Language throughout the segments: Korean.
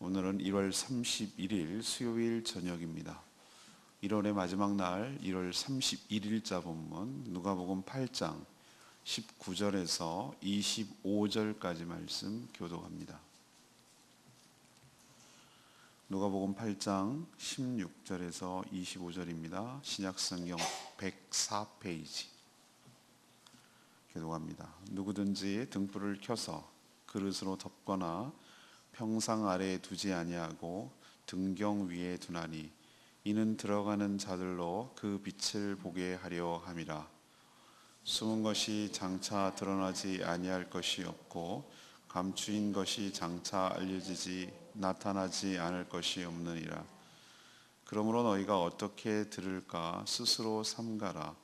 오늘은 1월 31일 수요일 저녁입니다. 1월의 마지막 날 1월 31일자 본문 누가복음 8장 19절에서 25절까지 말씀 교독합니다. 누가복음 8장 16절에서 25절입니다. 신약성경 104페이지 교독합니다. 누구든지 등불을 켜서 그릇으로 덮거나 평상 아래에 두지 아니하고 등경 위에 두나니 이는 들어가는 자들로 그 빛을 보게 하려 함이라. 숨은 것이 장차 드러나지 아니할 것이 없고 감추인 것이 장차 나타나지 않을 것이 없느니라. 그러므로 너희가 어떻게 들을까 스스로 삼가라.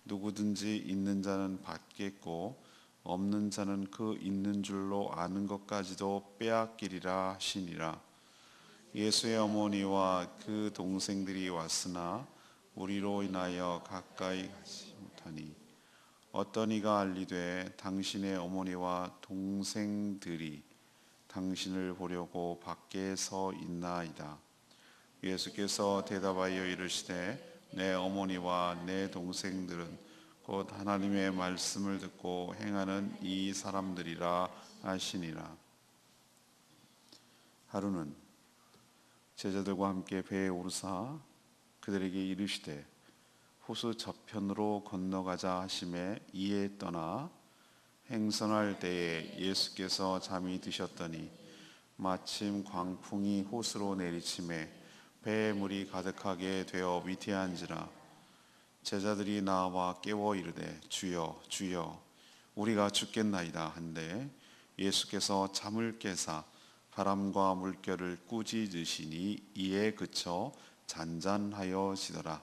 누구든지 있는 자는 받겠고 없는 자는 그 있는 줄로 아는 것까지도 빼앗기리라 하시니라. 예수의 어머니와 그 동생들이 왔으나 우리로 인하여 가까이 가지 못하니 어떤 이가 알리되 당신의 어머니와 동생들이 당신을 보려고 밖에 서 있나이다. 예수께서 대답하여 이르시되 내 어머니와 내 동생들은 곧 하나님의 말씀을 듣고 행하는 이 사람들이라 하시니라. 하루는 제자들과 함께 배에 오르사 그들에게 이르시되 호수 저편으로 건너가자 하심에 이에 떠나 행선할 때에 예수께서 잠이 드셨더니 마침 광풍이 호수로 내리침에 배에 물이 가득하게 되어 위태한지라. 제자들이 나와 깨워 이르되 주여 주여 우리가 죽겠나이다 한데 예수께서 잠을 깨사 바람과 물결을 꾸짖으시니 이에 그쳐 잔잔하여지더라.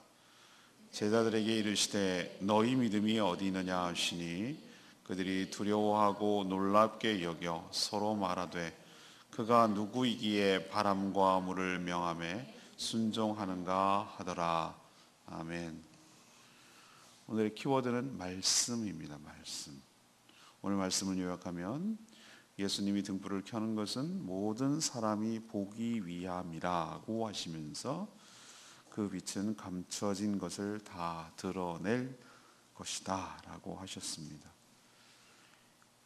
제자들에게 이르시되 너희 믿음이 어디 있느냐 하시니 그들이 두려워하고 놀랍게 여겨 서로 말하되 그가 누구이기에 바람과 물을 명하매 순종하는가 하더라. 아멘. 오늘의 키워드는 말씀입니다. 말씀. 오늘 말씀을 요약하면 예수님이 등불을 켜는 것은 모든 사람이 보기 위함이라고 하시면서 그 빛은 감춰진 것을 다 드러낼 것이다 라고 하셨습니다.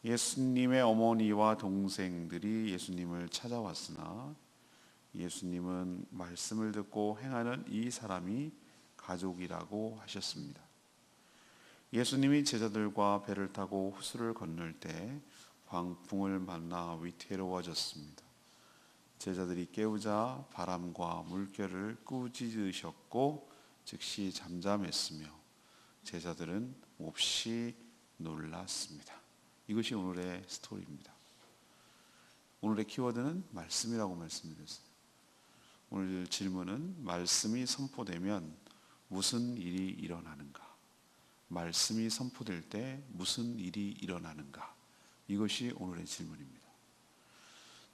예수님의 어머니와 동생들이 예수님을 찾아왔으나 예수님은 말씀을 듣고 행하는 이 사람이 가족이라고 하셨습니다. 예수님이 제자들과 배를 타고 호수를 건널 때 광풍을 만나 위태로워졌습니다. 제자들이 깨우자 바람과 물결을 꾸짖으셨고 즉시 잠잠했으며 제자들은 몹시 놀랐습니다. 이것이 오늘의 스토리입니다. 오늘의 키워드는 말씀이라고 말씀드렸어요. 오늘 질문은 말씀이 선포되면 무슨 일이 일어나는가? 말씀이 선포될 때 무슨 일이 일어나는가? 이것이 오늘의 질문입니다.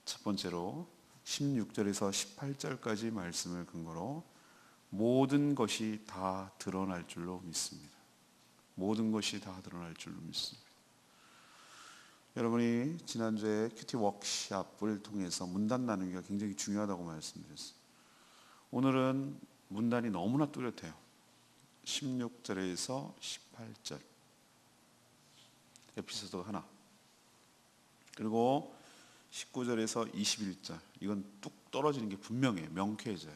첫 번째로 16절에서 18절까지 말씀을 근거로 모든 것이 다 드러날 줄로 믿습니다. 모든 것이 다 드러날 줄로 믿습니다. 여러분이 지난주에 큐티 워크숍을 통해서 문단 나누기가 굉장히 중요하다고 말씀드렸어요. 오늘은 문단이 너무나 뚜렷해요. 16절에서 18절 에피소드 하나, 그리고 19절에서 21절 이건 뚝 떨어지는 게 분명해요. 명쾌해져요.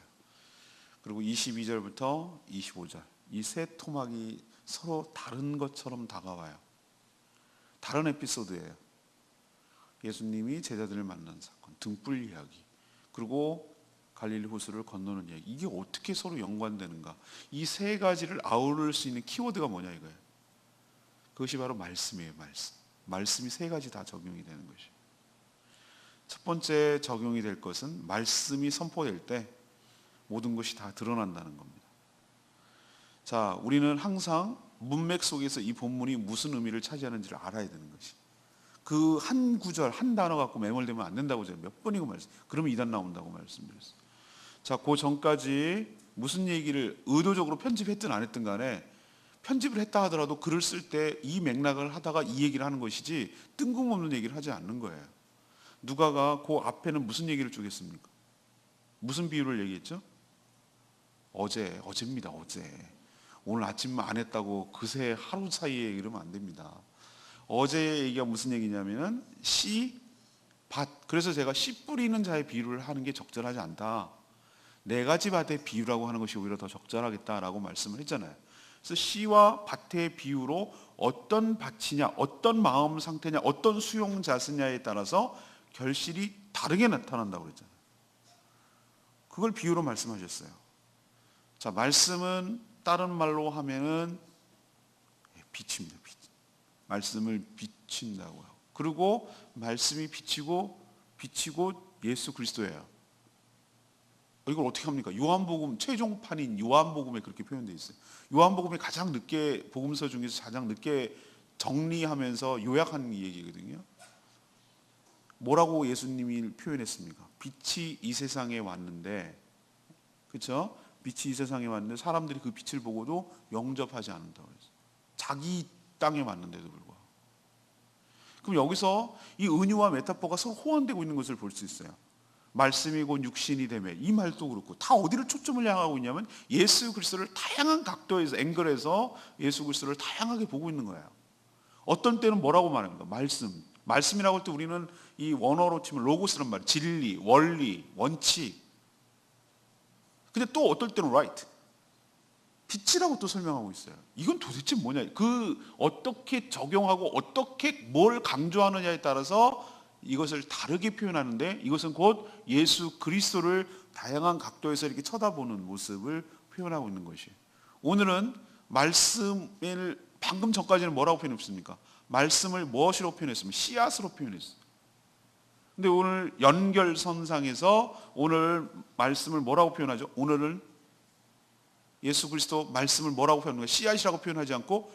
그리고 22절부터 25절 이 세 토막이 서로 다른 것처럼 다가와요. 다른 에피소드예요. 예수님이 제자들을 만난 사건, 등불 이야기, 그리고 갈릴리 호수를 건너는 이야기. 이게 어떻게 서로 연관되는가? 이 세 가지를 아우를 수 있는 키워드가 뭐냐 이거예요. 그것이 바로 말씀이에요. 말씀. 말씀이 세 가지 다 적용이 되는 것이에요. 첫 번째 적용이 될 것은 말씀이 선포될 때 모든 것이 다 드러난다는 겁니다. 자, 우리는 항상 문맥 속에서 이 본문이 무슨 의미를 차지하는지를 알아야 되는 것이. 그 한 구절, 한 단어 갖고 매몰되면 안 된다고 제가 몇 번이고 그러면 이단 나온다고 말씀드렸어요. 자, 그 전까지 무슨 얘기를 의도적으로 편집했든 안 했든 간에 편집을 했다 하더라도 글을 쓸 때 이 맥락을 하다가 이 얘기를 하는 것이지 뜬금없는 얘기를 하지 않는 거예요. 누가가 그 앞에는 무슨 얘기를 주겠습니까? 무슨 비유를 얘기했죠? 어제입니다. 어제. 오늘 아침 안 했다고 그새 하루 사이에 이러면 안 됩니다. 어제 얘기가 무슨 얘기냐면은 씨, 밭. 그래서 제가 씨 뿌리는 자의 비유를 하는 게 적절하지 않다. 네 가지 밭의 비유라고 하는 것이 오히려 더 적절하겠다라고 말씀을 했잖아요. 그래서 씨와 밭의 비유로 어떤 밭이냐, 어떤 마음 상태냐, 어떤 수용 자세냐에 따라서 결실이 다르게 나타난다고 그랬잖아요. 그걸 비유로 말씀하셨어요. 자, 말씀은 다른 말로 하면은 빛입니다. 빛. 말씀을 비친다고요. 그리고 말씀이 비치고 예수 그리스도예요. 이걸 어떻게 합니까? 요한복음 최종판인 요한복음에 그렇게 표현되어 있어요. 요한복음이 가장 늦게 복음서 중에서 가장 늦게 정리하면서 요약한 얘기거든요. 뭐라고 예수님이 표현했습니까? 빛이 이 세상에 왔는데, 그렇죠? 빛이 이 세상에 왔는데 사람들이 그 빛을 보고도 영접하지 않는다고 그랬어요. 자기 땅에 왔는데도 불구하고. 그럼 여기서 이 은유와 메타포가 서로 호환되고 있는 것을 볼 수 있어요. 말씀이 곧 육신이 되매, 이 말도 그렇고 다 어디를 초점을 향하고 있냐면 예수 그리스도를 다양한 각도에서, 앵글에서 예수 그리스도를 다양하게 보고 있는 거예요. 어떤 때는 뭐라고 말합니까? 말씀이라고 할 때 우리는 이 원어로 치면 로고스란 말이에요. 진리, 원리, 원칙. 근데 또 어떨 때는 right, 빛이라고 또 설명하고 있어요. 이건 도대체 뭐냐? 그 어떻게 적용하고 어떻게 뭘 강조하느냐에 따라서 이것을 다르게 표현하는데, 이것은 곧 예수 그리스도를 다양한 각도에서 이렇게 쳐다보는 모습을 표현하고 있는 것이에요. 오늘은 말씀을 방금 전까지는 뭐라고 표현했습니까? 말씀을 무엇으로 표현했습니까? 씨앗으로 표현했어요. 근데 오늘 연결선상에서 오늘 말씀을 뭐라고 표현하죠? 오늘은 예수 그리스도 말씀을 뭐라고 표현하는 거예요? 씨앗이라고 표현하지 않고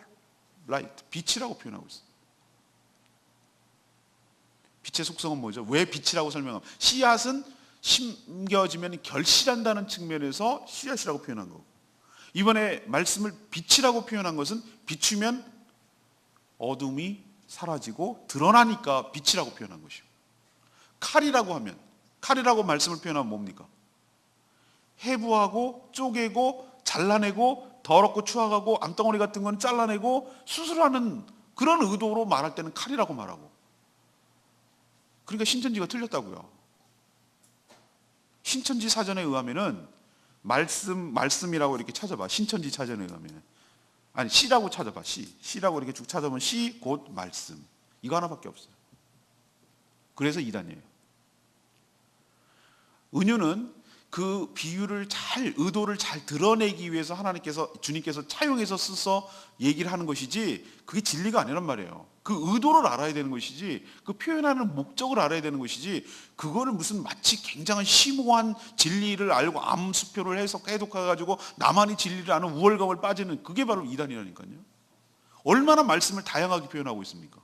라이트, 빛이라고 표현하고 있어요. 빛의 속성은 뭐죠? 왜 빛이라고 설명하면, 씨앗은 심겨지면 결실한다는 측면에서 씨앗이라고 표현한 거고, 이번에 말씀을 빛이라고 표현한 것은 비추면 어둠이 사라지고 드러나니까 빛이라고 표현한 것이고, 칼이라고 하면, 칼이라고 말씀을 표현하면 뭡니까? 해부하고 쪼개고 잘라내고 더럽고 추악하고 암덩어리 같은 건 잘라내고 수술하는 그런 의도로 말할 때는 칼이라고 말하고, 그러니까 신천지가 틀렸다고요. 신천지 사전에 의하면은 말씀이라고 이렇게 찾아봐. 신천지 사전에 의하면, 아니 씨라고 찾아봐. 씨라고 이렇게 쭉 찾아보면 씨 곧 말씀, 이거 하나밖에 없어요. 그래서 이단이에요. 은유는 그 비유를 의도를 잘 드러내기 위해서 주님께서 차용해서 써서 얘기를 하는 것이지, 그게 진리가 아니란 말이에요. 그 의도를 알아야 되는 것이지, 그 표현하는 목적을 알아야 되는 것이지, 그거를 무슨 마치 굉장한 심오한 진리를 알고 암수표를 해독해가지고 나만이 진리를 아는 우월감을 빠지는, 그게 바로 이단이라니까요. 얼마나 말씀을 다양하게 표현하고 있습니까?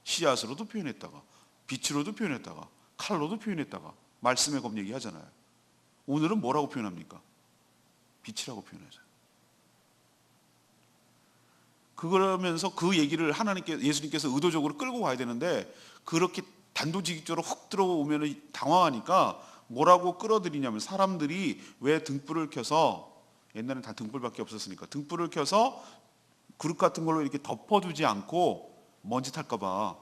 씨앗으로도 표현했다가, 빛으로도 표현했다가, 칼로도 표현했다가, 말씀의 검 얘기하잖아요. 오늘은 뭐라고 표현합니까? 빛이라고 표현하잖아요. 그러면서 그 얘기를 예수님께서 의도적으로 끌고 가야 되는데, 그렇게 단도직입적으로 훅 들어오면 당황하니까 뭐라고 끌어들이냐면, 사람들이 왜 등불을 켜서, 옛날엔 다 등불밖에 없었으니까 등불을 켜서 그릇 같은 걸로 이렇게 덮어두지 않고, 먼지 탈까봐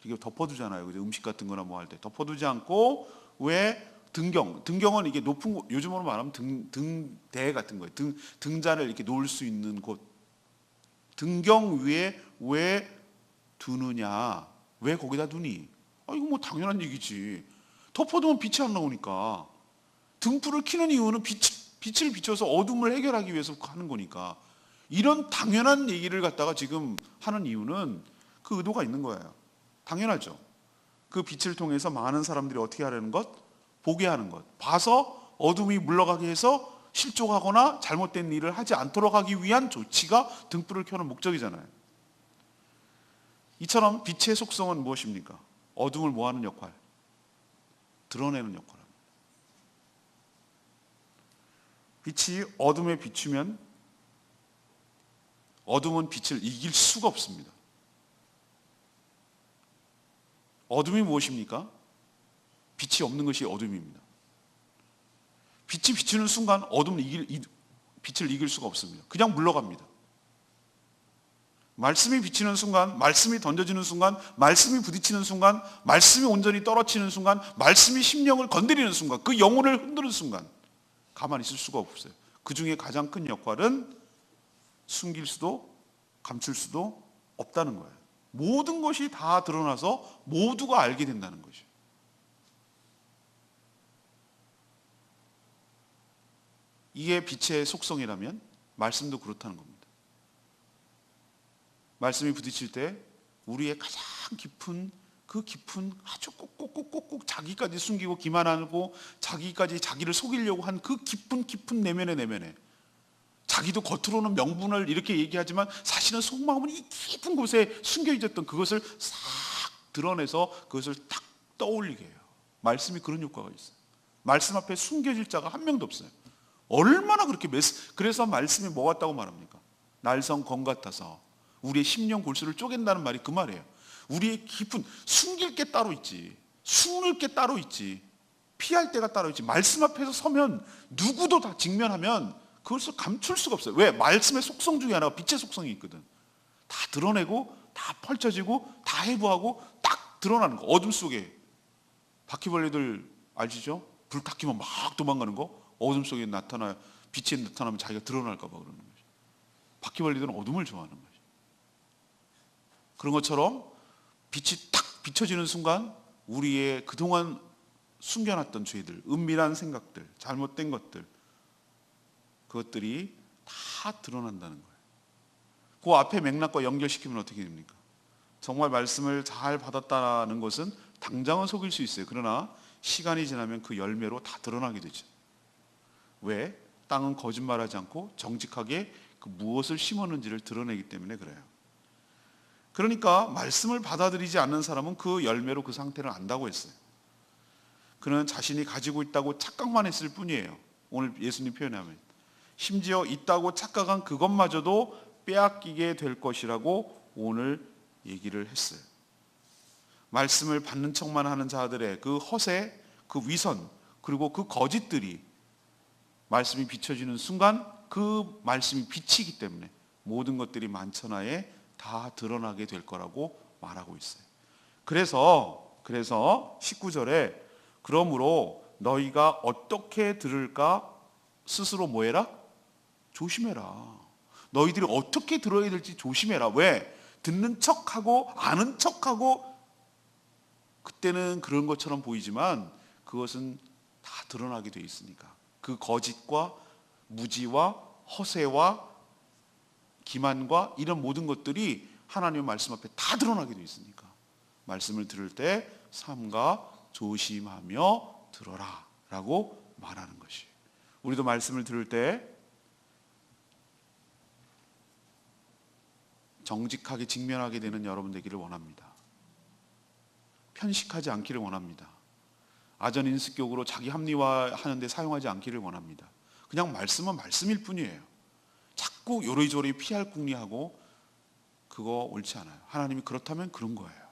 이렇게 덮어두잖아요. 음식 같은 거나 뭐 할 때 덮어두지 않고, 왜 등경은 이게 높은 곳, 요즘으로 말하면 등대 같은 거예요. 등잔을 이렇게 놓을 수 있는 곳. 등경 위에 왜 두느냐? 왜 거기다 두니? 이거 뭐 당연한 얘기지. 덮어두면 빛이 안 나오니까. 등불을 켜는 이유는 빛을 비춰서 어둠을 해결하기 위해서 하는 거니까. 이런 당연한 얘기를 갖다가 지금 하는 이유는 그 의도가 있는 거예요. 당연하죠. 그 빛을 통해서 많은 사람들이 어떻게 하려는 것? 보게 하는 것. 봐서 어둠이 물러가게 해서 실족하거나 잘못된 일을 하지 않도록 하기 위한 조치가 등불을 켜는 목적이잖아요. 이처럼 빛의 속성은 무엇입니까? 어둠을 뭐하는 역할? 드러내는 역할입니다. 빛이 어둠에 비추면 어둠은 빛을 이길 수가 없습니다. 어둠이 무엇입니까? 빛이 없는 것이 어둠입니다. 빛이 비추는 순간 어둠은 빛을 이길 수가 없습니다. 그냥 물러갑니다. 말씀이 비치는 순간, 말씀이 던져지는 순간, 말씀이 부딪히는 순간, 말씀이 온전히 떨어지는 순간, 말씀이 심령을 건드리는 순간, 그 영혼을 흔드는 순간 가만히 있을 수가 없어요. 그 중에 가장 큰 역할은 숨길 수도 감출 수도 없다는 거예요. 모든 것이 다 드러나서 모두가 알게 된다는 것이에요. 이게 빛의 속성이라면 말씀도 그렇다는 겁니다. 말씀이 부딪힐 때 우리의 가장 깊은 아주 꼭꼭꼭꼭꼭 자기까지 숨기고 기만하고 자기까지 자기를 속이려고 한 그 깊은 내면에 자기도 겉으로는 명분을 이렇게 얘기하지만 사실은 속마음은 이 깊은 곳에 숨겨 있었던 그것을 싹 드러내서 그것을 딱 떠올리게 해요. 말씀이 그런 효과가 있어요. 말씀 앞에 숨겨질 자가 한 명도 없어요. 얼마나 그렇게 그래서 말씀이 뭐 같다고 말합니까? 날성 검 같아서 우리의 심령 골수를 쪼갠다는 말이 그 말이에요. 우리의 깊은 숨길 게 따로 있지, 숨을 게 따로 있지, 피할 때가 따로 있지. 말씀 앞에서 서면 누구도 다 직면하면 그것을 감출 수가 없어요. 왜? 말씀의 속성 중에 하나가 빛의 속성이 있거든. 다 드러내고 다 펼쳐지고 다 해부하고 딱 드러나는 거. 어둠 속에 바퀴벌레들 아시죠? 불 딱 켜면 막 도망가는 거. 어둠 속에 빛이 나타나면 자기가 드러날까 봐 그러는 거죠. 바퀴벌레들은 어둠을 좋아하는 거죠. 그런 것처럼 빛이 딱 비춰지는 순간 우리의 그동안 숨겨놨던 죄들, 은밀한 생각들, 잘못된 것들, 그것들이 다 드러난다는 거예요. 그 앞에 맥락과 연결시키면 어떻게 됩니까? 정말 말씀을 잘 받았다는 것은 당장은 속일 수 있어요. 그러나 시간이 지나면 그 열매로 다 드러나게 되죠. 왜? 땅은 거짓말하지 않고 정직하게 그 무엇을 심었는지를 드러내기 때문에 그래요. 그러니까 말씀을 받아들이지 않는 사람은 그 열매로 그 상태를 안다고 했어요. 그는 자신이 가지고 있다고 착각만 했을 뿐이에요. 오늘 예수님 표현하면 심지어 있다고 착각한 그것마저도 빼앗기게 될 것이라고 오늘 얘기를 했어요. 말씀을 받는 척만 하는 자들의 그 허세, 그 위선, 그리고 그 거짓들이 말씀이 비춰지는 순간 그 말씀이 비치기 때문에 모든 것들이 만천하에 다 드러나게 될 거라고 말하고 있어요. 그래서 19절에 그러므로 너희가 어떻게 들을까 스스로 뭐해라? 조심해라. 너희들이 어떻게 들어야 될지 조심해라. 왜? 듣는 척하고 아는 척하고 그때는 그런 것처럼 보이지만 그것은 다 드러나게 돼 있으니까. 그 거짓과 무지와 허세와 기만과 이런 모든 것들이 하나님의 말씀 앞에 다 드러나게 돼 있으니까 말씀을 들을 때 삼가 조심하며 들어라 라고 말하는 것이. 우리도 말씀을 들을 때 정직하게 직면하게 되는 여러분 되기를 원합니다. 편식하지 않기를 원합니다. 아전인수격으로 자기 합리화하는 데 사용하지 않기를 원합니다. 그냥 말씀은 말씀일 뿐이에요. 자꾸 요리조리 피할 궁리하고 그거 옳지 않아요. 하나님이 그렇다면 그런 거예요.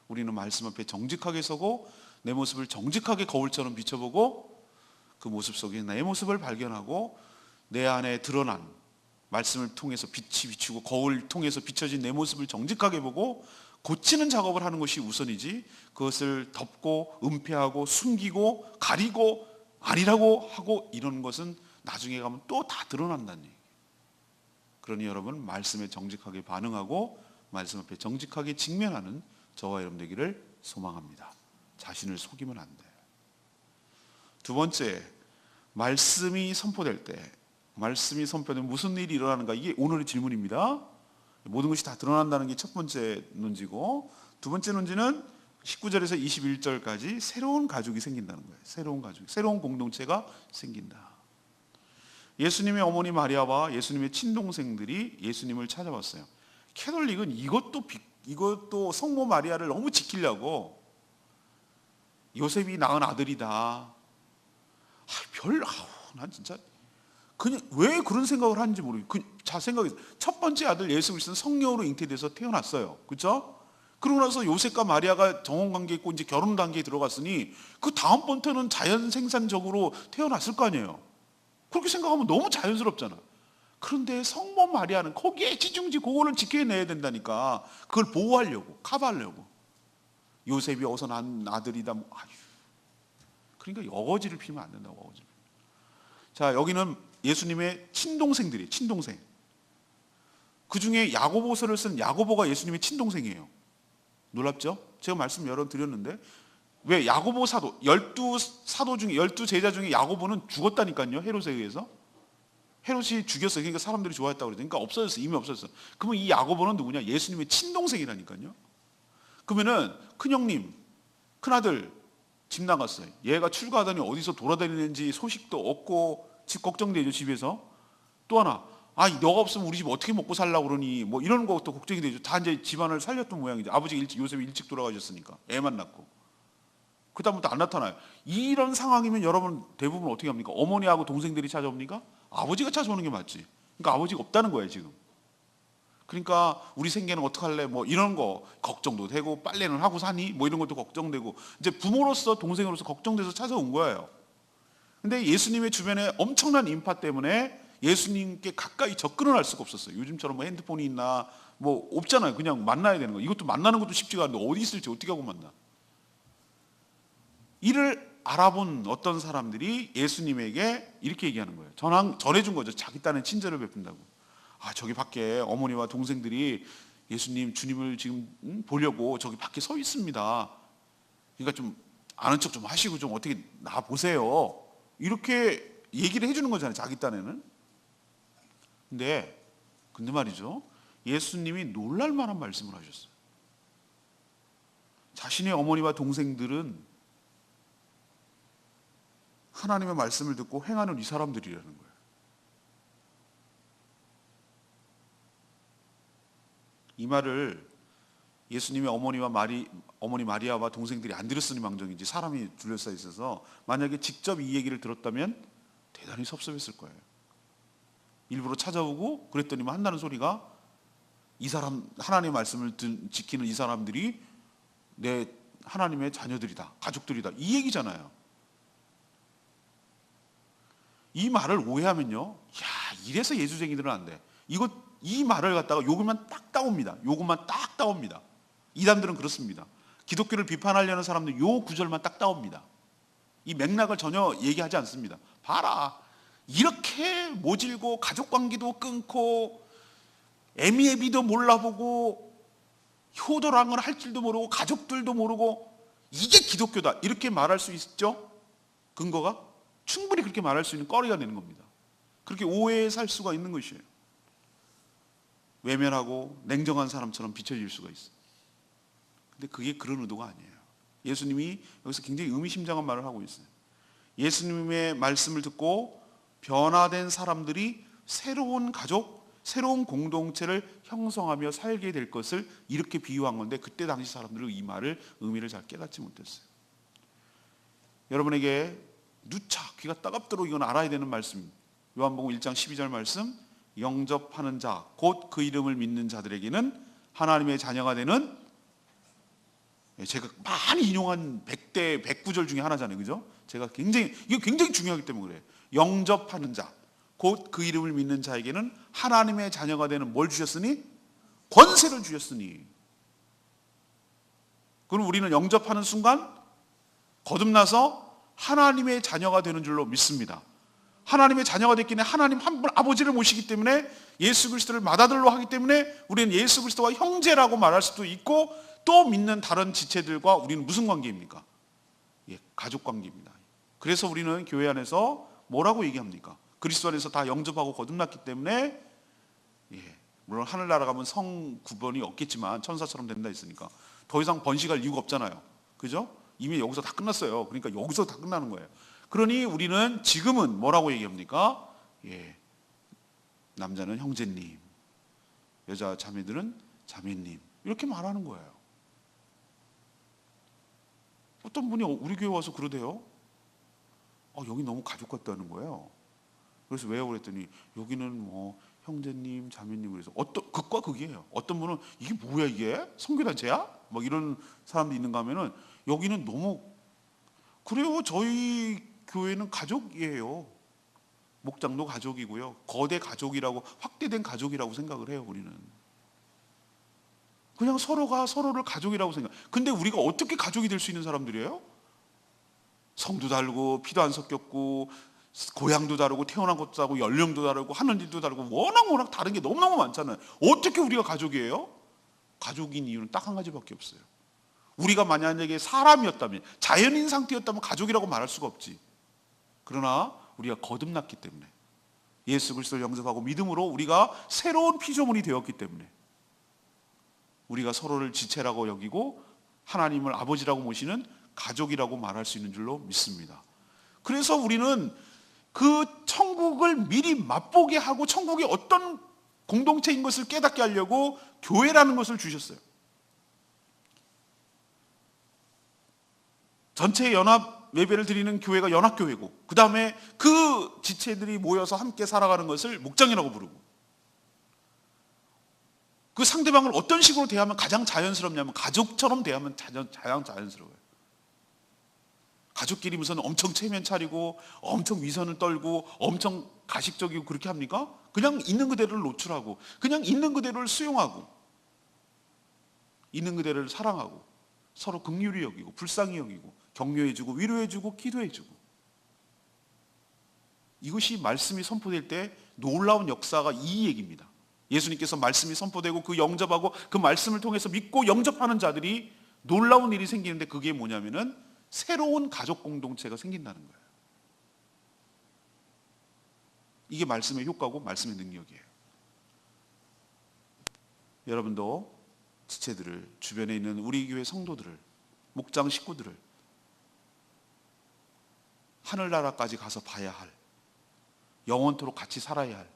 우리는 말씀 앞에 정직하게 서고 내 모습을 정직하게 거울처럼 비춰보고 그 모습 속에 내 모습을 발견하고 내 안에 드러난 말씀을 통해서 빛이 비추고 거울을 통해서 비춰진 내 모습을 정직하게 보고 고치는 작업을 하는 것이 우선이지 그것을 덮고 은폐하고 숨기고 가리고 아니라고 하고 이러는 것은 나중에 가면 또 다 드러난다는 얘기예요. 그러니 여러분 말씀에 정직하게 반응하고 말씀 앞에 정직하게 직면하는 저와 여러분 되기를 소망합니다. 자신을 속이면 안 돼요. 두 번째, 말씀이 선포될 때 말씀이 선포되면 무슨 일이 일어나는가? 이게 오늘의 질문입니다. 모든 것이 다 드러난다는 게 첫 번째 논지고 두 번째 논지는 19절에서 21절까지 새로운 가족이 생긴다는 거예요. 새로운 가족, 새로운 공동체가 생긴다. 예수님의 어머니 마리아와 예수님의 친동생들이 예수님을 찾아왔어요. 캐톨릭은 이것도 성모 마리아를 너무 지키려고 요셉이 낳은 아들이다. 난 진짜 그냥 왜 그런 생각을 하는지 모르겠어요. 자 생각해서 첫 번째 아들 예수 그리스도는 성령으로 잉태돼서 태어났어요. 그렇죠? 그러고 나서 요셉과 마리아가 정혼 관계 있고 이제 결혼 단계에 들어갔으니 그 다음부터는 자연 생산적으로 태어났을 거 아니에요. 그렇게 생각하면 너무 자연스럽잖아. 그런데 성모 마리아는 거기에 지중지 그거를 지켜내야 된다니까. 그걸 보호하려고, 커버하려고. 요셉이 어서 난 아들이다. 아유. 그러니까 어거지를 피면 안 된다고, 어거지. 자, 여기는 예수님의 친동생들이에요, 친동생. 그 중에 야고보서를 쓴 야고보가 예수님의 친동생이에요. 놀랍죠? 제가 말씀 여러 번 드렸는데, 왜 야고보 사도, 12사도 중에, 12제자 중에 야고보는 죽었다니까요, 헤롯에 의해서. 헤롯이 죽였어요. 그러니까 사람들이 좋아했다고 그러니까 없어졌어요. 이미 없어졌어요. 그러면 이 야고보는 누구냐? 예수님의 친동생이라니까요. 그러면은 큰형님, 큰아들 집 나갔어요. 얘가 출가하더니 어디서 돌아다니는지 소식도 없고 집 걱정되죠, 집에서. 또 하나, 아, 너가 없으면 우리 집 어떻게 먹고 살라고 그러니, 뭐 이런 것도 걱정이 되죠. 다 이제 집안을 살렸던 모양이죠. 아버지가 요셉이 일찍 돌아가셨으니까 애만 낳고. 그 다음부터 안 나타나요. 이런 상황이면 여러분 대부분 어떻게 합니까? 어머니하고 동생들이 찾아옵니까? 아버지가 찾아오는 게 맞지. 그러니까 아버지가 없다는 거예요, 지금. 그러니까 우리 생계는 어떡할래? 뭐 이런 거 걱정도 되고, 빨래는 하고 사니? 뭐 이런 것도 걱정되고, 이제 부모로서 동생으로서 걱정돼서 찾아온 거예요. 근데 예수님의 주변에 엄청난 인파 때문에 예수님께 가까이 접근을 할 수가 없었어요. 요즘처럼 뭐 핸드폰이 있나 뭐 없잖아요. 그냥 만나야 되는 거. 이것도 만나는 것도 쉽지가 않은데 어디 있을지 어떻게 하고 만나. 이를 알아본 어떤 사람들이 예수님에게 이렇게 얘기하는 거예요. 전해준 거죠. 자기 딴에 친절을 베푼다고. 아, 저기 밖에 어머니와 동생들이 예수님, 주님을 지금 보려고 저기 밖에 서 있습니다. 그러니까 좀 아는 척 좀 하시고 좀 어떻게 나 보세요. 이렇게 얘기를 해주는 거잖아요, 자기 딴에는. 근데 말이죠, 예수님이 놀랄 만한 말씀을 하셨어요. 자신의 어머니와 동생들은 하나님의 말씀을 듣고 행하는 이 사람들이라는 거예요. 이 말을 예수님의 어머니 마리아와 동생들이 안 들었으니 망정이지, 사람이 둘러싸여 있어서 만약에 직접 이 얘기를 들었다면 대단히 섭섭했을 거예요. 일부러 찾아오고 그랬더니만 한다는 소리가, 이 사람, 하나님의 말씀을 지키는 이 사람들이 내 하나님의 자녀들이다, 가족들이다, 이 얘기잖아요. 이 말을 오해하면요, 야, 이래서 예수쟁이들은 안 돼. 이 말을 갖다가 요것만 딱 따옵니다. 요것만 딱 따옵니다. 이단들은 그렇습니다. 기독교를 비판하려는 사람들 요 구절만 딱 따옵니다. 이 맥락을 전혀 얘기하지 않습니다. 봐라, 이렇게 모질고 가족관계도 끊고 애미애비도 몰라보고 효도라는 걸 할 줄도 모르고 가족들도 모르고 이게 기독교다, 이렇게 말할 수 있죠? 근거가 충분히 그렇게 말할 수 있는 거리가 되는 겁니다. 그렇게 오해에 살 수가 있는 것이에요. 외면하고 냉정한 사람처럼 비춰질 수가 있어요. 근데 그게 그런 의도가 아니에요. 예수님이 여기서 굉장히 의미심장한 말을 하고 있어요. 예수님의 말씀을 듣고 변화된 사람들이 새로운 가족, 새로운 공동체를 형성하며 살게 될 것을 이렇게 비유한 건데, 그때 당시 사람들은 이 말을, 의미를 잘 깨닫지 못했어요. 여러분에게 누차 귀가 따갑도록 이건 알아야 되는 말씀, 요한복음 1장 12절 말씀, 영접하는 자, 곧 그 이름을 믿는 자들에게는 하나님의 자녀가 되는, 제가 많이 인용한 100대 109절 중에 하나잖아요, 그죠? 이게 굉장히 중요하기 때문에 그래요. 영접하는 자, 곧 그 이름을 믿는 자에게는 하나님의 자녀가 되는, 뭘 주셨으니? 권세를 주셨으니. 그럼 우리는 영접하는 순간 거듭나서 하나님의 자녀가 되는 줄로 믿습니다. 하나님의 자녀가 됐기에 하나님 한 분 아버지를 모시기 때문에, 예수 그리스도를 맏아들로 하기 때문에 우리는 예수 그리스도와 형제라고 말할 수도 있고, 또 믿는 다른 지체들과 우리는 무슨 관계입니까? 가족 관계입니다. 그래서 우리는 교회 안에서 뭐라고 얘기합니까? 그리스도 안에서 다 영접하고 거듭났기 때문에, 물론 하늘나라 가면 성 구분이 없겠지만 천사처럼 된다 했으니까 더 이상 번식할 이유가 없잖아요, 그죠? 이미 여기서 다 끝났어요. 그러니까 여기서 다 끝나는 거예요. 그러니 우리는 지금은 뭐라고 얘기합니까? 남자는 형제님, 여자 자매들은 자매님, 이렇게 말하는 거예요. 어떤 분이 우리 교회 와서 그러대요. 여기 너무 가족 같다는 거예요. 그래서 왜요? 그랬더니 여기는 뭐 형제님, 자매님 그래서 어떤 극과 극이에요. 어떤 분은 이게 뭐야 이게 선교단체야? 막 이런 사람도 있는가 하면은 여기는 너무 그래요. 저희 교회는 가족이에요. 목장도 가족이고요. 거대 가족이라고 확대된 가족이라고 생각을 해요. 우리는 그냥 서로가 서로를 가족이라고 생각. 근데 우리가 어떻게 가족이 될 수 있는 사람들이에요? 성도 다르고 피도 안 섞였고 고향도 다르고 태어난 것도 다르고 연령도 다르고 하는 일도 다르고 워낙 다른 게 너무너무 많잖아요. 어떻게 우리가 가족이에요? 가족인 이유는 딱 한 가지밖에 없어요. 우리가 만약에 사람이었다면 자연인 상태였다면 가족이라고 말할 수가 없지. 그러나 우리가 거듭났기 때문에 예수 그리스도를 영접하고 믿음으로 우리가 새로운 피조물이 되었기 때문에 우리가 서로를 지체라고 여기고 하나님을 아버지라고 모시는 가족이라고 말할 수 있는 줄로 믿습니다. 그래서 우리는 그 천국을 미리 맛보게 하고 천국이 어떤 공동체인 것을 깨닫게 하려고 교회라는 것을 주셨어요. 전체 연합 예배를 드리는 교회가 연합교회고 그 다음에 그 지체들이 모여서 함께 살아가는 것을 목장이라고 부르고 그 상대방을 어떤 식으로 대하면 가장 자연스럽냐면 가족처럼 대하면 가장 자연스러워요. 가족끼리 무슨 엄청 체면 차리고 엄청 위선을 떨고 엄청 가식적이고 그렇게 합니까? 그냥 있는 그대로를 노출하고 그냥 있는 그대로를 수용하고 있는 그대로를 사랑하고 서로 긍휼히 여기고 불쌍히 여기고 격려해주고 위로해주고 기도해주고 이것이 말씀이 선포될 때 놀라운 역사가 이 얘기입니다. 예수님께서 말씀이 선포되고 그 영접하고 그 말씀을 통해서 믿고 영접하는 자들이 놀라운 일이 생기는데 그게 뭐냐면은 새로운 가족 공동체가 생긴다는 거예요. 이게 말씀의 효과고 말씀의 능력이에요. 여러분도 지체들을 주변에 있는 우리 교회 성도들을 목장 식구들을 하늘나라까지 가서 봐야 할 영원토록 같이 살아야 할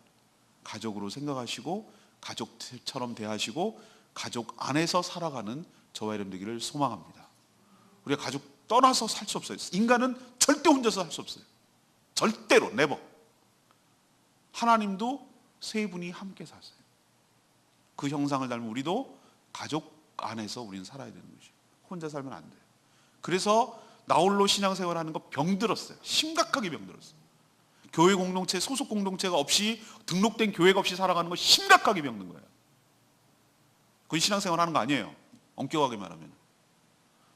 가족으로 생각하시고 가족처럼 대하시고 가족 안에서 살아가는 저와 여러분 되기를 소망합니다. 우리가 가족 떠나서 살 수 없어요. 인간은 절대 혼자서 살 수 없어요. 절대로 네버. 하나님도 세 분이 함께 사세요. 그 형상을 닮은 우리도 가족 안에서 우리는 살아야 되는 것이에요. 혼자 살면 안 돼요. 그래서 나홀로 신앙생활 하는 거 병들었어요. 심각하게 병들었어요. 교회 공동체, 소속 공동체가 없이 등록된 교회가 없이 살아가는 거 심각하게 병든 거예요. 그건 신앙생활 하는 거 아니에요. 엄격하게 말하면.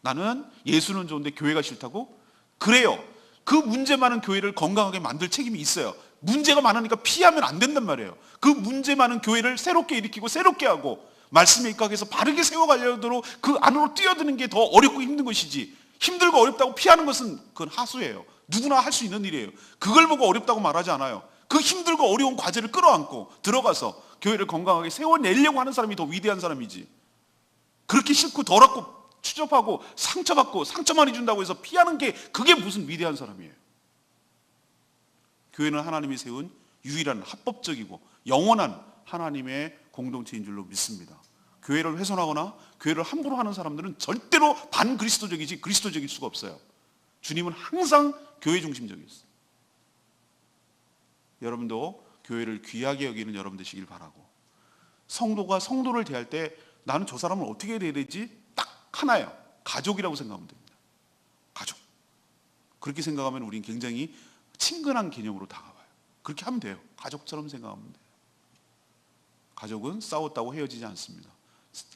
나는 예수는 좋은데 교회가 싫다고? 그래요. 그 문제 많은 교회를 건강하게 만들 책임이 있어요. 문제가 많으니까 피하면 안 된단 말이에요. 그 문제 많은 교회를 새롭게 일으키고 새롭게 하고 말씀에 입각해서 바르게 세워가려도록 그 안으로 뛰어드는 게 더 어렵고 힘든 것이지 힘들고 어렵다고 피하는 것은 그건 하수예요. 누구나 할 수 있는 일이에요. 그걸 보고 어렵다고 말하지 않아요. 그 힘들고 어려운 과제를 끌어안고 들어가서 교회를 건강하게 세워내려고 하는 사람이 더 위대한 사람이지 그렇게 싫고 더럽고 추접하고 상처받고 상처 많이 준다고 해서 피하는 게 그게 무슨 위대한 사람이에요. 교회는 하나님이 세운 유일한 합법적이고 영원한 하나님의 공동체인 줄로 믿습니다. 교회를 훼손하거나 교회를 함부로 하는 사람들은 절대로 반그리스도적이지 그리스도적일 수가 없어요. 주님은 항상 교회 중심적이었어요. 여러분도 교회를 귀하게 여기는 여러분 되시길 바라고 성도가 성도를 대할 때 나는 저 사람을 어떻게 대해야 되지? 딱 하나예요. 가족이라고 생각하면 됩니다. 가족. 그렇게 생각하면 우리는 굉장히 친근한 개념으로 다가와요. 그렇게 하면 돼요. 가족처럼 생각하면 돼요. 가족은 싸웠다고 헤어지지 않습니다.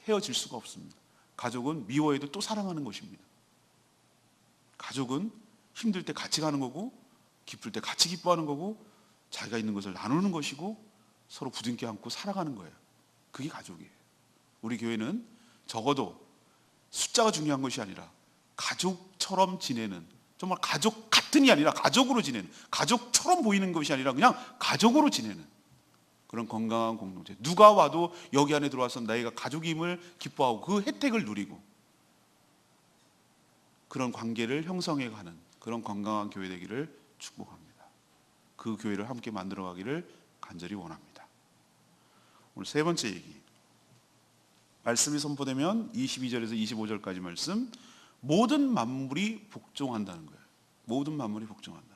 헤어질 수가 없습니다. 가족은 미워해도 또 사랑하는 것입니다. 가족은 힘들 때 같이 가는 거고 기쁠 때 같이 기뻐하는 거고 자기가 있는 것을 나누는 것이고 서로 부둥켜 안고 살아가는 거예요. 그게 가족이에요. 우리 교회는 적어도 숫자가 중요한 것이 아니라 가족처럼 지내는 정말 가족 같은이 아니라 가족으로 지내는 가족처럼 보이는 것이 아니라 그냥 가족으로 지내는 그런 건강한 공동체. 누가 와도 여기 안에 들어와서 내가 가족임을 기뻐하고 그 혜택을 누리고 그런 관계를 형성해가는 그런 건강한 교회 되기를 축복합니다. 그 교회를 함께 만들어가기를 간절히 원합니다. 오늘 세 번째 얘기. 말씀이 선포되면 22절에서 25절까지 말씀 모든 만물이 복종한다는 거예요. 모든 만물이 복종한다.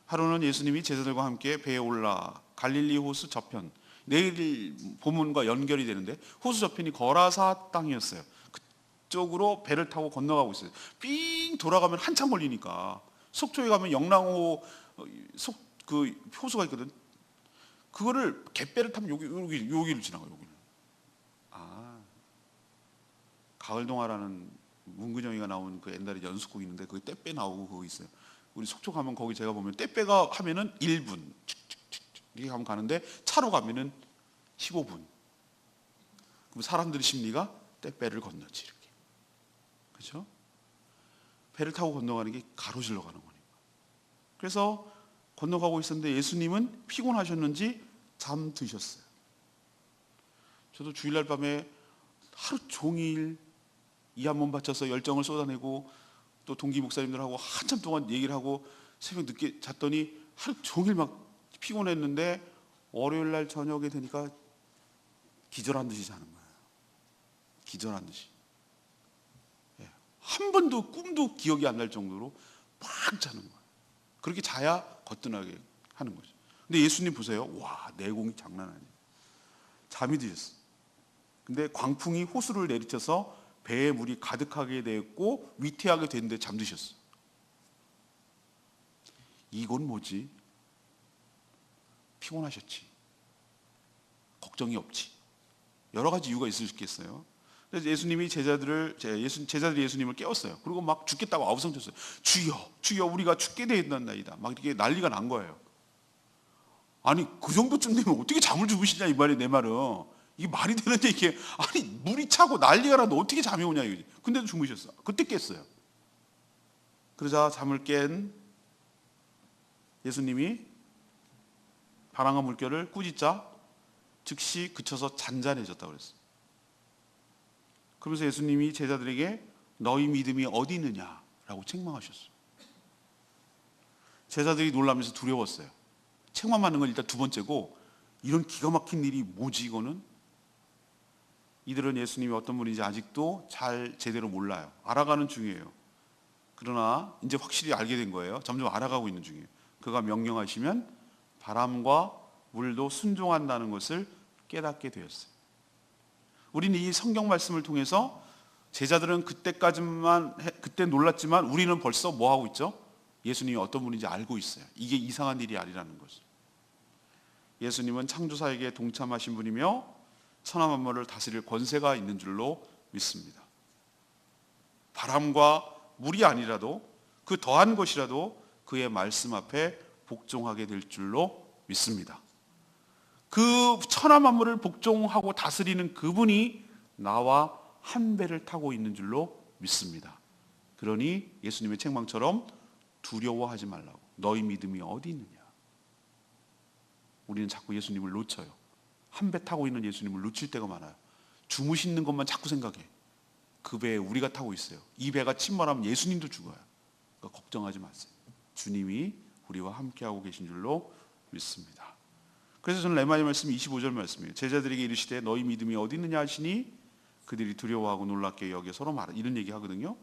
하루는 예수님이 제자들과 함께 배에 올라 갈릴리 호수 저편 내일 본문과 연결이 되는데 호수 저편이 거라사 땅이었어요. 그쪽으로 배를 타고 건너가고 있어요. 삥 돌아가면 한참 걸리니까 속초에 가면 영랑호 그 호수가 있거든. 그거를 갯배를 타면 여기를 지나가요. 여기를. 아, 가을동화라는 문근영이가 나온 그 옛날에 연습곡 있는데 거기 떼빼 나오고 그거 있어요. 우리 속초 가면 거기 제가 보면 떼빼가 하면은 1분 이렇게 가면 가는데 차로 가면은 15분. 그럼 사람들의 심리가 떼빼를 건너지 이렇게. 그렇죠? 배를 타고 건너가는 게 가로질러 가는 거니까. 그래서 건너가고 있었는데 예수님은 피곤하셨는지 잠드셨어요. 저도 주일날 밤에 하루 종일 이 한 몸 바쳐서 열정을 쏟아내고 또 동기 목사님들하고 한참 동안 얘기를 하고 새벽 늦게 잤더니 하루 종일 막 피곤했는데 월요일날 저녁에 되니까 기절한 듯이 자는 거예요. 기절한 듯이. 한 번도 꿈도 기억이 안 날 정도로 막 자는 거예요. 그렇게 자야 거뜬하게 하는 거죠. 근데 예수님 보세요. 와, 내공이 장난 아니에요. 잠이 드셨어요. 근데 광풍이 호수를 내리쳐서 배에 물이 가득하게 되었고 위태하게 됐는데 잠드셨어요. 이건 뭐지? 피곤하셨지. 걱정이 없지. 여러 가지 이유가 있을 수 있겠어요. 그래서 예수님이 제자들이 예수님을 깨웠어요. 그리고 막 죽겠다고 아우성쳤어요. 주여, 주여, 우리가 죽게 되었나이다. 막 이렇게 난리가 난 거예요. 아니 그 정도쯤 되면 어떻게 잠을 주무시냐 이 말이 내 말은. 이게 말이 되는데 이게 아니 물이 차고 난리가 나도 어떻게 잠이 오냐 이거지. 근데도 주무셨어. 그때 깼어요. 그러자 잠을 깬 예수님이 바람과 물결을 꾸짖자 즉시 그쳐서 잔잔해졌다고 그랬어요. 그러면서 예수님이 제자들에게 너희 믿음이 어디 있느냐라고 책망하셨어요. 제자들이 놀라면서 두려웠어요. 책망 받는 건 일단 두 번째고 이런 기가 막힌 일이 뭐지 이거는? 이들은 예수님이 어떤 분인지 아직도 잘 제대로 몰라요. 알아가는 중이에요. 그러나 이제 확실히 알게 된 거예요. 점점 알아가고 있는 중이에요. 그가 명령하시면 바람과 물도 순종한다는 것을 깨닫게 되었어요. 우리는 이 성경 말씀을 통해서 제자들은 그때 놀랐지만 우리는 벌써 뭐 하고 있죠? 예수님이 어떤 분인지 알고 있어요. 이게 이상한 일이 아니라는 것을. 예수님은 창조사에게 동참하신 분이며 천하 만물을 다스릴 권세가 있는 줄로 믿습니다. 바람과 물이 아니라도 그 더한 것이라도 그의 말씀 앞에 복종하게 될 줄로 믿습니다. 그 천하 만물을 복종하고 다스리는 그분이 나와 한 배를 타고 있는 줄로 믿습니다. 그러니 예수님의 책망처럼 두려워하지 말라고. 너희 믿음이 어디 있느냐. 우리는 자꾸 예수님을 놓쳐요. 한 배 타고 있는 예수님을 놓칠 때가 많아요. 주무시는 것만 자꾸 생각해. 그 배에 우리가 타고 있어요. 이 배가 침몰하면 예수님도 죽어요. 그러니까 걱정하지 마세요. 주님이 우리와 함께하고 계신 줄로 믿습니다. 그래서 저는 레마의 말씀 25절 말씀이에요. 제자들에게 이르시되 너희 믿음이 어디 있느냐 하시니 그들이 두려워하고 놀랍게 여겨 서로 말하 이런 얘기 하거든요.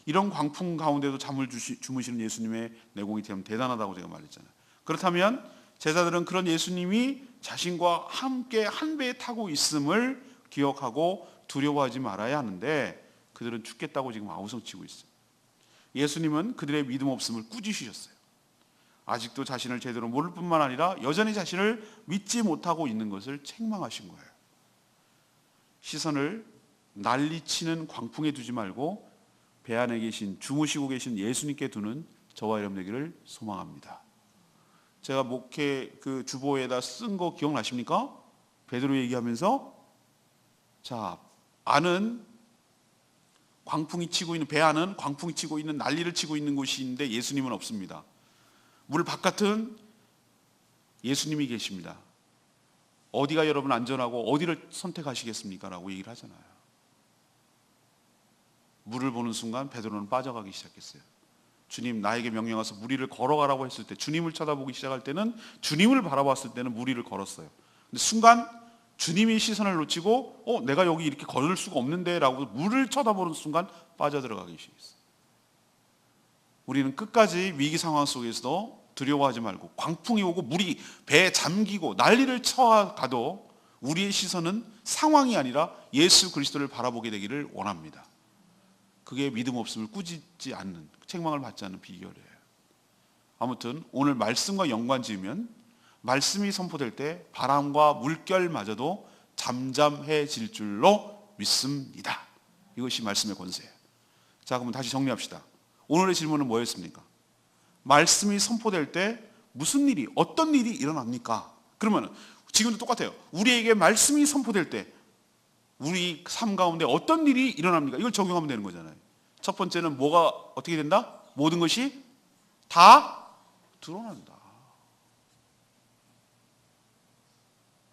이런 광풍 가운데도 잠을 주무시는 예수님의 내공이 참 대단하다고 제가 말했잖아요. 그렇다면 제자들은 그런 예수님이 자신과 함께 한 배에 타고 있음을 기억하고 두려워하지 말아야 하는데 그들은 죽겠다고 지금 아우성치고 있어요. 예수님은 그들의 믿음 없음을 꾸짖으셨어요. 아직도 자신을 제대로 모를 뿐만 아니라 여전히 자신을 믿지 못하고 있는 것을 책망하신 거예요. 시선을 난리치는 광풍에 두지 말고 배 안에 계신 주무시고 계신 예수님께 두는 저와 여러분 되기를 소망합니다. 제가 목회 그 주보에다 쓴 거 기억나십니까? 베드로 얘기하면서 자 안은 광풍이 치고 있는 배 안은 광풍이 치고 있는 난리를 치고 있는 곳인데 예수님은 없습니다. 물 바깥은 예수님이 계십니다. 어디가 여러분 안전하고 어디를 선택하시겠습니까? 라고 얘기를 하잖아요. 물을 보는 순간 베드로는 빠져가기 시작했어요. 주님 나에게 명령하셔서 무리를 걸어가라고 했을 때 주님을 쳐다보기 시작할 때는 주님을 바라봤을 때는 무리를 걸었어요. 근데 순간 주님이 시선을 놓치고 내가 여기 이렇게 걸을 수가 없는데 라고 물을 쳐다보는 순간 빠져들어가기 시작했어요. 우리는 끝까지 위기 상황 속에서도 두려워하지 말고 광풍이 오고 물이 배에 잠기고 난리를 쳐가도 우리의 시선은 상황이 아니라 예수 그리스도를 바라보게 되기를 원합니다. 그게 믿음 없음을 꾸짖지 않는, 책망을 받지 않는 비결이에요. 아무튼 오늘 말씀과 연관지으면 말씀이 선포될 때 바람과 물결마저도 잠잠해질 줄로 믿습니다. 이것이 말씀의 권세예요. 자, 그럼 다시 정리합시다. 오늘의 질문은 뭐였습니까? 말씀이 선포될 때 무슨 일이, 어떤 일이 일어납니까? 그러면 지금도 똑같아요. 우리에게 말씀이 선포될 때 우리 삶 가운데 어떤 일이 일어납니까? 이걸 적용하면 되는 거잖아요. 첫 번째는 뭐가 어떻게 된다? 모든 것이 다 드러난다.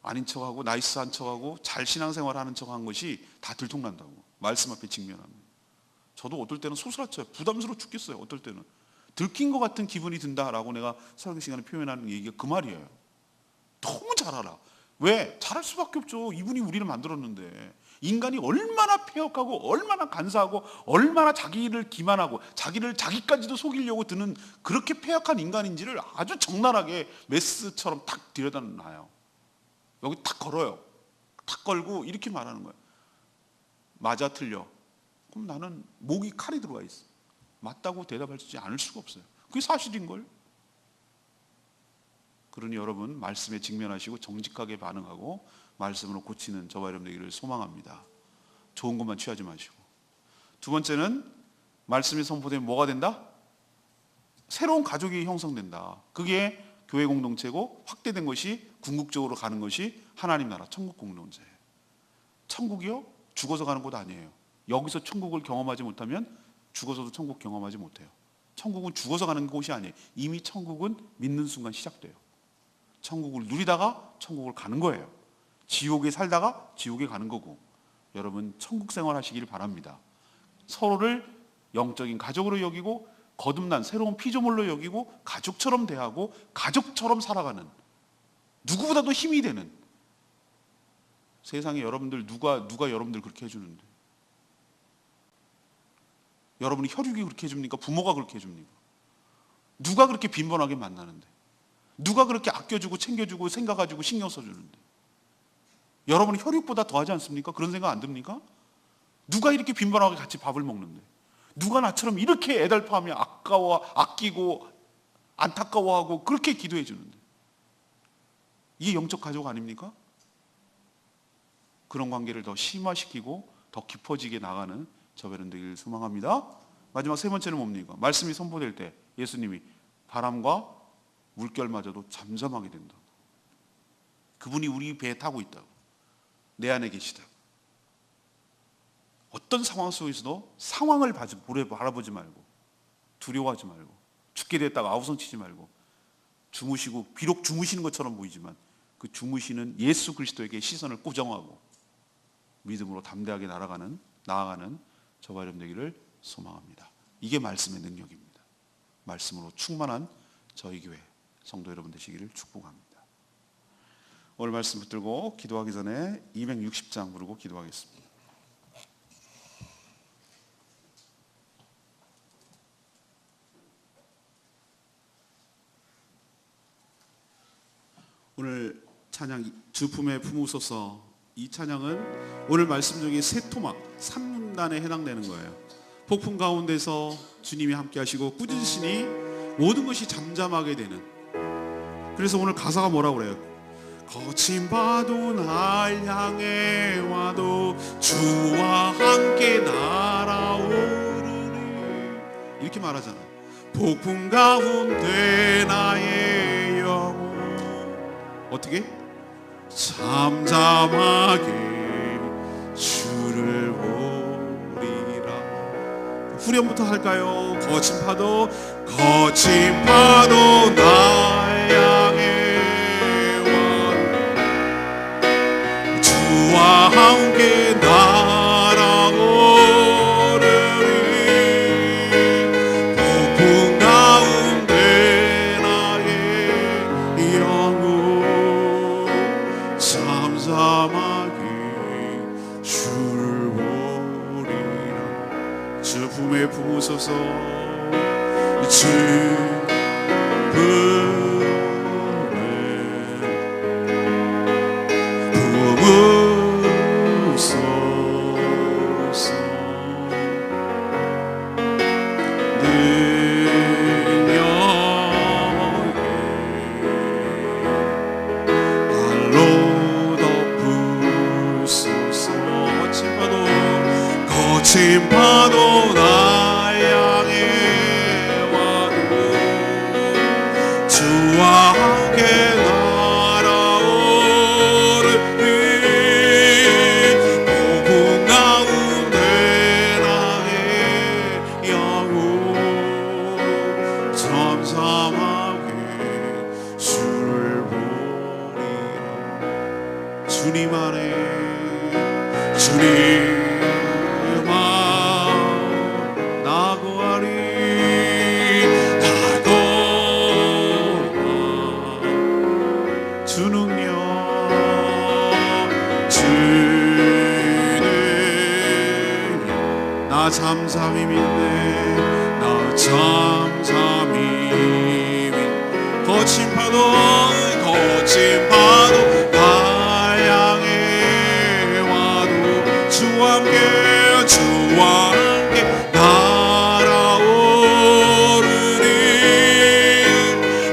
아닌 척하고 나이스한 척하고 잘 신앙생활하는 척한 것이 다 들통난다고. 말씀 앞에 직면합니다. 저도 어떨 때는 소스라쳐요. 부담스러워 죽겠어요. 어떨 때는 들킨 것 같은 기분이 든다라고 내가 설교 시간에 표현하는 얘기가 그 말이에요. 너무 잘 알아. 왜? 잘할 수밖에 없죠. 이분이 우리를 만들었는데. 인간이 얼마나 폐역하고 얼마나 간사하고 얼마나 자기를 기만하고 자기까지도 속이려고 드는 그렇게 폐역한 인간인지를 아주 적나라하게 메스처럼 탁 들여다놔요. 여기 탁 걸어요. 탁 걸고 이렇게 말하는 거예요. 맞아 틀려. 그럼 나는 목이 칼이 들어가 있어. 맞다고 대답하지 않을 수가 없어요. 그게 사실인걸. 그러니 여러분 말씀에 직면하시고 정직하게 반응하고 말씀으로 고치는 저와 여러분 되기를 소망합니다. 좋은 것만 취하지 마시고. 두 번째는 말씀이 선포되면 뭐가 된다? 새로운 가족이 형성된다. 그게 교회 공동체고 확대된 것이 궁극적으로 가는 것이 하나님 나라 천국 공동체예요. 천국이요? 죽어서 가는 곳 아니에요. 여기서 천국을 경험하지 못하면 죽어서도 천국 경험하지 못해요. 천국은 죽어서 가는 곳이 아니에요. 이미 천국은 믿는 순간 시작돼요. 천국을 누리다가 천국을 가는 거예요. 지옥에 살다가 지옥에 가는 거고. 여러분 천국 생활 하시길 바랍니다. 서로를 영적인 가족으로 여기고 거듭난 새로운 피조물로 여기고 가족처럼 대하고 가족처럼 살아가는, 누구보다도 힘이 되는, 세상에 여러분들 누가 여러분들 그렇게 해주는데, 여러분이 혈육이 그렇게 해줍니까? 부모가 그렇게 해줍니까? 누가 그렇게 빈번하게 만나는데, 누가 그렇게 아껴주고 챙겨주고 생각가지고 신경 써주는데, 여러분이 혈육보다 더하지 않습니까? 그런 생각 안 듭니까? 누가 이렇게 빈번하게 같이 밥을 먹는데, 누가 나처럼 이렇게 애달파하며 아끼고 안타까워하고 그렇게 기도해 주는데, 이게 영적 가족 아닙니까? 그런 관계를 더 심화시키고 더 깊어지게 나가는 저와 여러분 되기를 소망합니다. 마지막 세 번째는 뭡니까? 말씀이 선포될 때 예수님이 바람과 물결마저도 잠잠하게 된다. 그분이 우리 배에 타고 있다고, 내 안에 계시다고. 어떤 상황 속에서도 상황을 바라보지 말고 두려워하지 말고 죽게 됐다가 아우성치지 말고 주무시고, 비록 주무시는 것처럼 보이지만 그 주무시는 예수 그리스도에게 시선을 고정하고 믿음으로 담대하게 나아가는 저와 여러분 되기를 소망합니다. 이게 말씀의 능력입니다. 말씀으로 충만한 저희 교회 성도 여러분 되시기를 축복합니다. 오늘 말씀 붙들고 기도하기 전에 260장 부르고 기도하겠습니다. 오늘 찬양 주 품에 품으소서, 이 찬양은 오늘 말씀 중에 세 토막 3문단에 해당되는 거예요. 폭풍 가운데서 주님이 함께 하시고 꾸짖으시니 모든 것이 잠잠하게 되는. 그래서 오늘 가사가 뭐라고 그래요? 거친 파도 날 향해 와도 주와 함께 날아오르니, 이렇게 말하잖아요. 폭풍 가운데 나의 영혼 어떻게? 잠잠하게 주를 보리라. 후렴부터 할까요? 거친 파도 날 향해 와 주와 함께 날아오르니, 폭풍 가운데 나의 영혼 잠잠하게 주를 보리라. 주 품에 품으소서, 주 품 주와 함께 날아오르니 복음 가운데 나의 영혼 잠잠하게 주를 보리라. 주님 안에 주님만 나고하리 주 능력 주는 나 잠잠히 믿네. 나 잠잠히 믿 거친 파도 나 향해 와도 주와 함께 날아오르니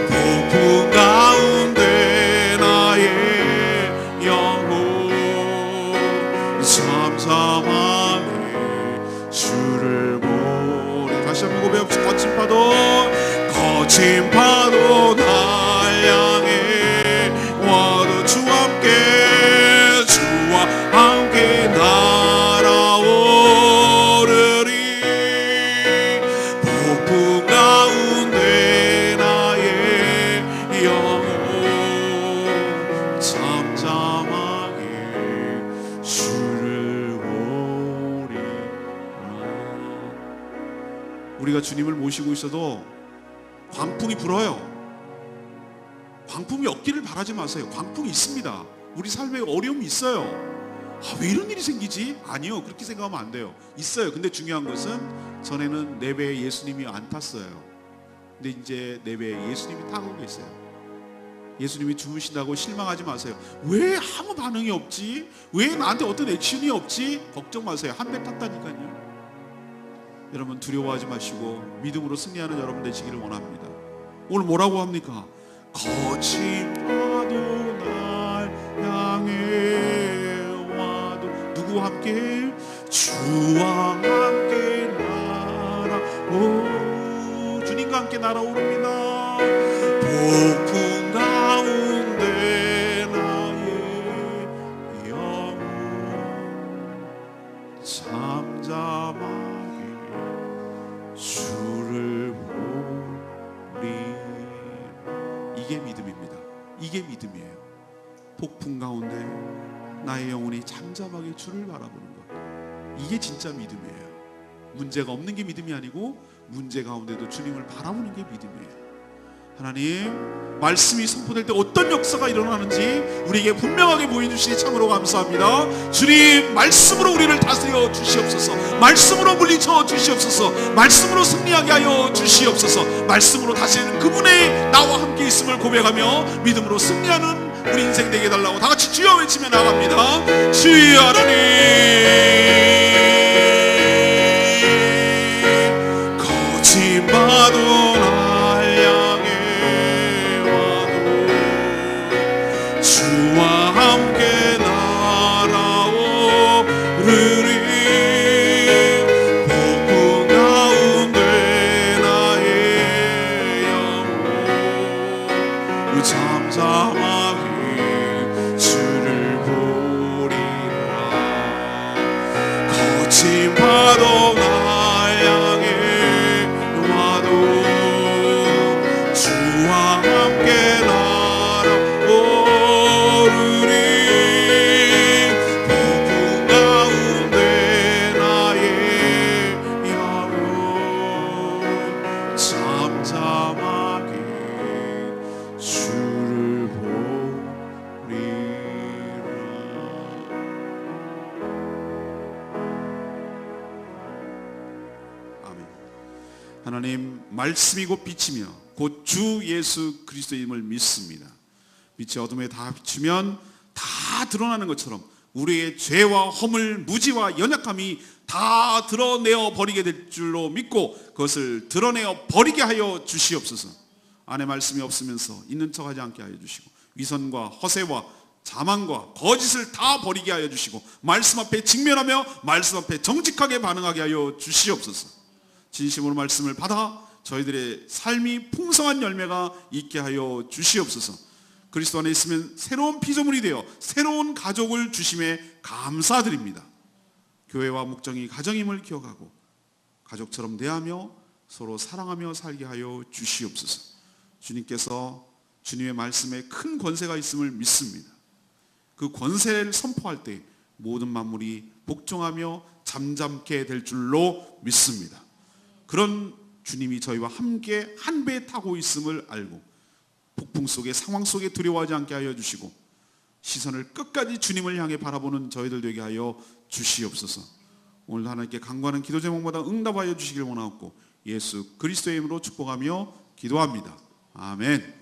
폭풍 가운데 나의 영혼 잠잠하게 주를 보리. 다시 한번 고백합시다. 거친 파도 날 향해 와도 주와 함께 날아오르리 폭풍 가운데 나의 영혼 잠잠하게 주를 보리라. 우리가 주님을 모시고 있어도 광풍이 불어요. 광풍이 없기를 바라지 마세요. 광풍이 있습니다. 우리 삶에 어려움이 있어요. 왜 이런 일이 생기지? 아니요, 그렇게 생각하면 안 돼요. 있어요. 근데 중요한 것은 전에는 내 배에 예수님이 안 탔어요. 근데 이제 내 배에 예수님이 타고 계세요. 예수님이 주무신다고 실망하지 마세요. 왜 아무 반응이 없지? 왜 나한테 어떤 액션이 없지? 걱정 마세요. 한 배 탔다니까요. 여러분 두려워하지 마시고 믿음으로 승리하는 여러분 되시기를 원합니다. 오늘 뭐라고 합니까? 거친 파도 날 향해 와도 누구와 함께? 주와 함께 날아오 주님과 함께 날아오릅니다. 폭풍 가운데 나의 영혼 잠잠하게 주를 보리. 이게 믿음입니다. 이게 믿음이에요. 폭풍 가운데 나의 영혼이 잠잠하게 주를 바라보는 것, 이게 진짜 믿음이에요. 문제가 없는 게 믿음이 아니고 문제 가운데도 주님을 바라보는 게 믿음이에요. 하나님, 말씀이 선포될 때 어떤 역사가 일어나는지 우리에게 분명하게 보여주시니 참으로 감사합니다. 주님, 말씀으로 우리를 다스려 주시옵소서. 말씀으로 물리쳐 주시옵소서. 말씀으로 승리하게 하여 주시옵소서. 말씀으로 다시는 그분의 나와 함께 있음을 고백하며 믿음으로 승리하는 우리 인생 되게 해달라고 다 같이 주여 외치며 나갑니다. 주여 하나님, 거친 파도 날 향해 와도 주와 함께 날아오르리 폭풍 가운데 나의 영혼 잠잠하게 주를 보리라. 거친 파도 날 향해 와도 주와 함께 날아오르리 폭풍 가운데 나의 영혼 잠잠하게 주를 보리라. 아멘. 하나님, 말씀이 곧 빛이며 곧 주 예수 그리스도임을 믿습니다. 빛이 어둠에 다 비추면 다 드러나는 것처럼 우리의 죄와 허물, 무지와 연약함이 다 드러내어 버리게 될 줄로 믿고 그것을 드러내어 버리게 하여 주시옵소서. 안에 말씀이 없으면서 있는 척하지 않게 하여 주시고 위선과 허세와 자만과 거짓을 다 버리게 하여 주시고 말씀 앞에 직면하며 말씀 앞에 정직하게 반응하게 하여 주시옵소서. 진심으로 말씀을 받아 저희들의 삶이 풍성한 열매가 있게 하여 주시옵소서. 그리스도 안에 있으면 새로운 피조물이 되어 새로운 가족을 주심에 감사드립니다. 교회와 목장이 가정임을 기억하고 가족처럼 대하며 서로 사랑하며 살게 하여 주시옵소서. 주님께서 주님의 말씀에 큰 권세가 있음을 믿습니다. 그 권세를 선포할 때 모든 만물이 복종하며 잠잠게 될 줄로 믿습니다. 그런 주님이 저희와 함께 한 배에 타고 있음을 알고 폭풍 속에 상황 속에 두려워하지 않게 하여 주시고 시선을 끝까지 주님을 향해 바라보는 저희들 되게 하여 주시옵소서. 오늘도 하나님께 간구하는 기도 제목마다 응답하여 주시길 원하옵고 예수 그리스도의 이름으로 축복하며 기도합니다. 아멘.